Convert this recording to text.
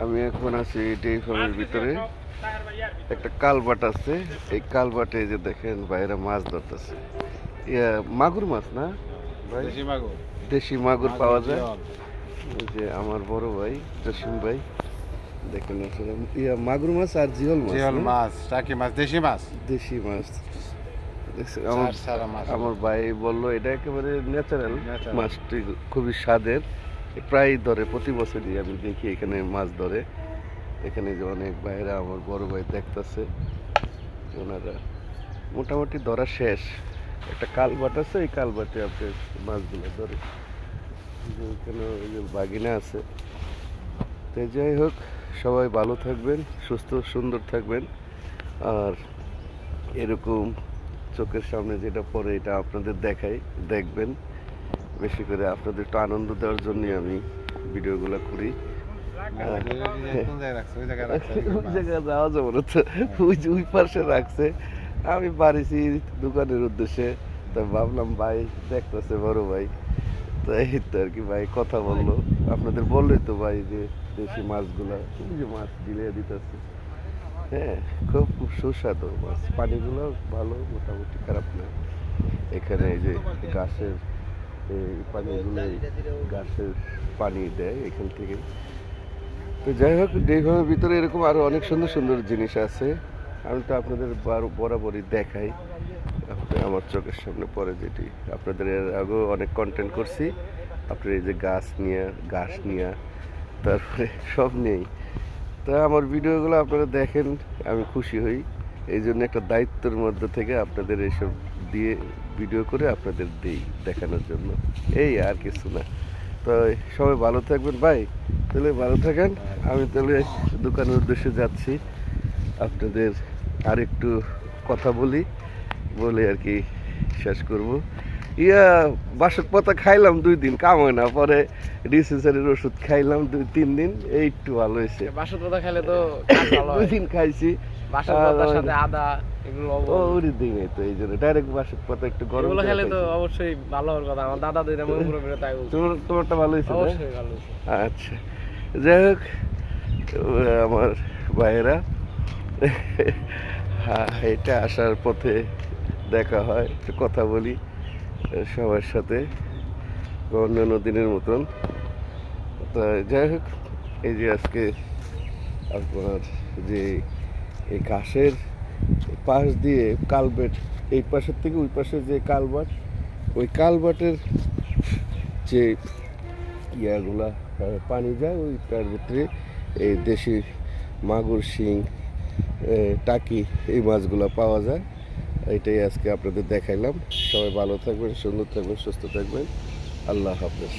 আমি এখন আছি ডেইরি ফার্মের ভিতরে। একটা কালবাট আছে, এই কালবাটে যে দেখেন বাইরে মাছ ধরতেছে। মাগুর মাছ না ভাই? দেশি মাগুর পাওয়া যায়। এই যে আমার বড় ভাই জসিম ভাই, দেখেন আসলে মাগুর মাছ আর জিওল মাছ। টাকি মাছ, দেশি মাছ। দেশি মাছ আমার ভাই বললো এটা একেবারে ন্যাচারাল মাছটি, খুবই স্বাদের। প্রায় ধরে প্রতি বছরই আমি দেখি এখানে মাছ ধরে। এখানে যে অনেক ভাইরা আমার বড় ভাই দেখতেছে, ওনারা মোটামুটি ধরা শেষ। একটা কালবাট আছে, এই কালবাটে আপনি মাছগুলো ধরে। এখানে ওই যে বাগিনা আছে। তো যাই হোক, সবাই ভালো থাকবেন, সুস্থ সুন্দর থাকবেন। আর এরকম চোখের সামনে যেটা পড়ে এটা আপনাদের দেখবেন বেশি করে। আপনাদের একটু আনন্দ দেওয়ার জন্যই আমি ভিডিওগুলো করি। যাওয়া যাবো না তো, ওই পাশে রাখছে। আমি বাড়িছি দোকানের উদ্দেশ্যে, তা ভাবলাম ভাই দেখতেছে বড় ভাই, তাই তো আর কি ভাই কথা বললো। আপনাদের বললোই তো ভাই যে দেশি মাছগুলা, যে মাছ দিলে দিতেছে। হ্যাঁ, খুব সুস্বাদু মাছ, পানিগুলো ভালো, মোটামুটি খারাপ না। এখানে এই যে গাছের এই পানিগুলো, গাছের পানি দেয় এখান থেকে। তো যাই হোক, ডেইরির ভিতরে এরকম আরো অনেক সুন্দর সুন্দর জিনিস আছে। আমি তো আপনাদের বরাবরই দেখাই, আমার চোখের সামনে পড়ে যেটি। আপনাদের এর আগেও অনেক কন্টেন্ট করছি। আপনার এই যে ঘাস নিয়ে তারপরে সব নেই। তা আমার ভিডিওগুলো আপনারা দেখেন, আমি খুশি হই। এই জন্য একটা দায়িত্বের মধ্যে থেকে আপনাদের এইসব দিয়ে ভিডিও করে আপনাদের দিই দেখানোর জন্য, এই আর কিছু না। তো সবাই ভালো থাকবেন ভাই, তাহলে ভালো থাকেন। আমি তাহলে দোকানের উদ্দেশ্যে যাচ্ছি। আপনাদের আর একটু কথা বলে আর কি শেষ করব। বাসক পাতা খাইলাম 2 দিন, কাম হয় না। পরে ডিসেন্সারির ওষুধ খাইলাম 2-3 দিন, এই একটু ভালো হয়েছে। বাসক পাতা খাইলে তো 2 দিন খাইছি। বাসক পাতার সাথে আদা এগুলো ওই দিন তো এই জন্য ডাইরেক্ট বাসক পাতা একটু গরম এগুলো খেলে তো অবশ্যই ভালো হওয়ার কথা। আমার দাদা দুইটা মনে করে তাই বলছে। তোমারটা ভালো হয়েছে? অবশ্যই ভালো হয়েছে। আচ্ছা, যাই হোক আমার ভাইয়েরা, এটা আসার পথে দেখা হয়, একটু কথা বলি সবার সাথে অন্যান্য দিনের মতন। তা যাই হোক, এই যে আজকে আপনার যে এই ঘাসের পাশ দিয়ে কালভার্ট, এই পাশের থেকে ওই পাশে যে কালভার্ট, ওই কালভার্টের যে ইয়াগুলা পানি যায়, ওইটার ভিতরে এই দেশি মাগুর, শিং, টাকি, এই মাছগুলো পাওয়া যায়। এটাই আজকে আপনাদের দেখাইলাম। সবাই ভালো থাকবেন, সুন্দর থাকবেন, সুস্থ থাকবেন। আল্লাহ হাফেজ।